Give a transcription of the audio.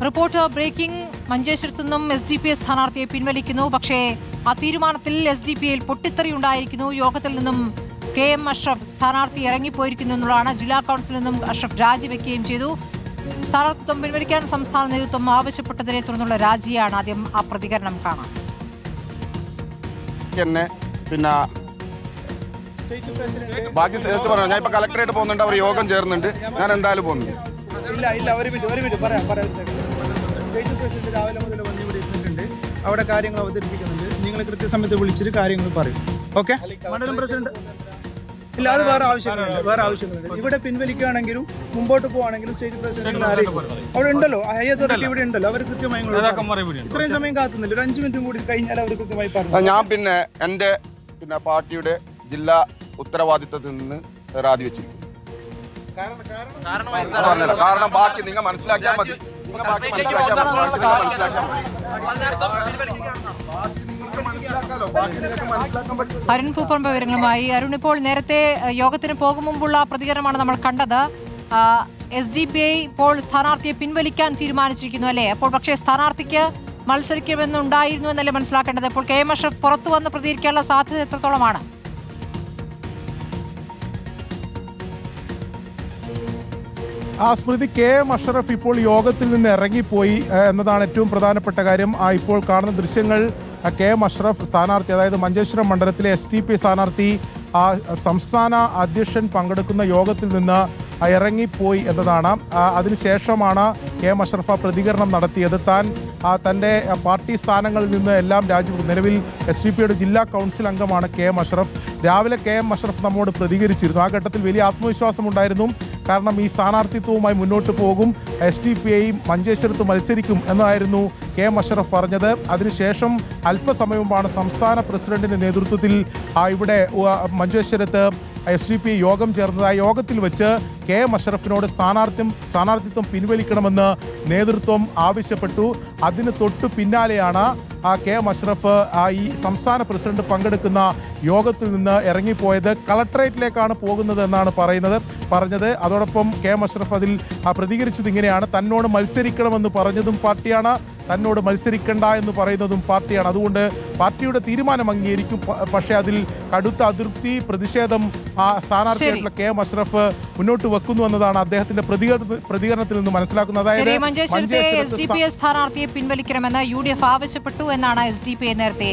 Report breaking. മഞ്ചേശ്വരത്തു നിന്നും SDPI സ്ഥാനാർത്ഥിയെ പിൻവലിക്കുന്നു. പക്ഷേ ആ തീരുമാനത്തിൽ SDPIയിൽ പൊട്ടിത്തെറിയുണ്ടായിരിക്കുന്നു. യോഗത്തിൽ നിന്നും KM അഷ്റഫ് സ്ഥാനാർത്ഥി ഇറങ്ങിപ്പോയിരിക്കുന്നു എന്നുള്ളതാണ്. ജില്ലാ കൗൺസിലിൽ നിന്നും അഷ്റഫ് രാജിവെക്കുകയും ചെയ്തു. സ്ഥാനാർത്ഥിത്വം പിൻവലിക്കാൻ സംസ്ഥാന നേതൃത്വം ആവശ്യപ്പെട്ടതിനെ തുടർന്നുള്ള രാജിയാണ്. ആദ്യം ആ പ്രതികരണം കാണാം. പിന്നെ ബാക്കി ചേർത്ത് പറഞ്ഞു. ഞാൻ ഇപ്പൊ കളക്ടറേറ്റ് പോകുന്നുണ്ട്, അവർ യോഗം ചേർന്നുണ്ട്. ഞാൻ എന്തായാലും പോകുന്നുണ്ട്. ഒരു മിനിറ്റ് പറയാം. സ്റ്റേറ്റ് പ്രസിഡന്റ് രാവിലെ മുതൽ വന്ന് ഇവിടെ ഇരുന്നിട്ടുണ്ട്. അവിടെ കാര്യങ്ങൾ അവതരിപ്പിക്കുന്നുണ്ട്. നിങ്ങൾ കൃത്യസമയത്ത് വിളിച്ചിട്ട് കാര്യങ്ങൾ പറയും. ഓക്കെ. മണ്ഡലം പ്രസിഡന്റ് ഇല്ല, അത് വേറെ ആവശ്യങ്ങളുണ്ട്. ഇവിടെ പിൻവലിക്കുകയാണെങ്കിലും മുമ്പോട്ട് പോവാണെങ്കിലും സ്റ്റേറ്റ് പ്രസിഡന്റ് അവിടെ ഉണ്ടല്ലോ, ഹൈ അതോറിറ്റി ഇവിടെ ഉണ്ടല്ലോ. അവർ കൃത്യമായി ഇത്രയും സമയം കാത്തുന്നില്ല. ഒരു 5 മിനിറ്റും കൂടി കഴിഞ്ഞാൽ അവർ കൃത്യമായി പറഞ്ഞു. ഞാൻ എന്റെ പാർട്ടിയുടെ ജില്ലാ ഉത്തരവാദിത്വത്തിൽ നിന്ന് രാജിവെച്ചിരിക്കുന്നു. കാരണം ബാക്കി നിങ്ങൾ മനസ്സിലാക്കിയാൽ മതി. അരുൺ പൂപ്പറമ്പ് വിവരങ്ങളുമായി. അരുൺ, ഇപ്പോൾ നേരത്തെ യോഗത്തിന് പോകും മുമ്പുള്ള പ്രതികരണമാണ് നമ്മൾ കണ്ടത്. SDPI ഇപ്പോൾ സ്ഥാനാർത്ഥിയെ പിൻവലിക്കാൻ തീരുമാനിച്ചിരിക്കുന്നു അല്ലേ? അപ്പോൾ പക്ഷേ സ്ഥാനാർത്ഥിക്ക് മത്സരിക്കുമെന്നുണ്ടായിരുന്നു എന്നല്ലേ മനസ്സിലാക്കേണ്ടത്? ഇപ്പോൾ KM അഷ്റഫ് പുറത്തു വന്ന് പ്രതികരിക്കാനുള്ള സാധ്യത എത്രത്തോളമാണ്? സ്മൃതി, KM അഷ്റഫ് ഇപ്പോൾ യോഗത്തിൽ നിന്ന് ഇറങ്ങിപ്പോയി എന്നതാണ് ഏറ്റവും പ്രധാനപ്പെട്ട കാര്യം. ഇപ്പോൾ കാണുന്ന ദൃശ്യങ്ങൾ KM അഷ്റഫ് സ്ഥാനാർത്ഥി, അതായത് മഞ്ചേശ്വരം മണ്ഡലത്തിലെ SDPI സ്ഥാനാർത്ഥി സംസ്ഥാന അധ്യക്ഷൻ പങ്കെടുക്കുന്ന യോഗത്തിൽ നിന്ന് ഇറങ്ങിപ്പോയി എന്നതാണ്. അതിനുശേഷമാണ് KM അഷ്റഫ് പ്രതികരണം നടത്തിയത്. തൻ്റെ പാർട്ടി സ്ഥാനങ്ങളിൽ നിന്ന് എല്ലാം രാജിവെക്കും. നിലവിൽ SDPIയുടെ ജില്ലാ കൗൺസിൽ അംഗമാണ് KM അഷ്റഫ്. രാവിലെ KM അഷ്റഫ് നമ്മോട് പ്രതികരിച്ചിരുന്നു. ആ ഘട്ടത്തിൽ വലിയ ആത്മവിശ്വാസമുണ്ടായിരുന്നു. കാരണം ഈ സ്ഥാനാർത്ഥിത്വവുമായി മുന്നോട്ട് പോകും, SDPI മഞ്ചേശ്വരത്ത് മത്സരിക്കും എന്നായിരുന്നു KM അഷ്റഫ് പറഞ്ഞത്. അതിനുശേഷം അല്പസമയമുമ്പാണ് സംസ്ഥാന പ്രസിഡന്റിന്റെ നേതൃത്വത്തിൽ ഇവിടെ മഞ്ചേശ്വരത്ത് SDPI യോഗം ചേർന്നത്. ആ യോഗത്തിൽ വെച്ച് KM അഷ്റഫിനോട് സ്ഥാനാർത്ഥിത്വം പിൻവലിക്കണമെന്ന് നേതൃത്വം ആവശ്യപ്പെട്ടു. അതിന് തൊട്ടു പിന്നാലെയാണ് KM അഷ്റഫ് ഈ സംസ്ഥാന പ്രസിഡന്റ് പങ്കെടുക്കുന്ന യോഗത്തിൽ നിന്ന് ഇറങ്ങിപ്പോയത്. കളക്ടറേറ്റിലേക്കാണ് പോകുന്നത് എന്നാണ് പറഞ്ഞത്. അതോടൊപ്പം KM അഷ്റഫ് അതിൽ പ്രതികരിച്ചത് ഇങ്ങനെയാണ്: തന്നോട് മത്സരിക്കണമെന്ന് പറഞ്ഞതും പാർട്ടിയാണ്, തന്നോട് മത്സരിക്കണ്ട എന്ന് പറയുന്നതും പാർട്ടിയാണ്. അതുകൊണ്ട് പാർട്ടിയുടെ തീരുമാനം അംഗീകരിക്കും. പക്ഷേ അതിൽ കടുത്ത അതൃപ്തി, പ്രതിഷേധം സ്ഥാനാർത്ഥിയായിട്ടുള്ള KM അഷ്റഫ് മുന്നോട്ട് വെക്കുന്നു എന്നതാണ് അദ്ദേഹത്തിന്റെ പ്രതികരണത്തിൽ നിന്ന് മനസ്സിലാക്കുന്നത്. അതായത് മഞ്ചേശ്വരത്തെ SDPI സ്ഥാനാർത്ഥിയെ പിൻവലിക്കണമെന്ന് UDF ആവശ്യപ്പെട്ടു എന്നാണ് SDPI നേരത്തെ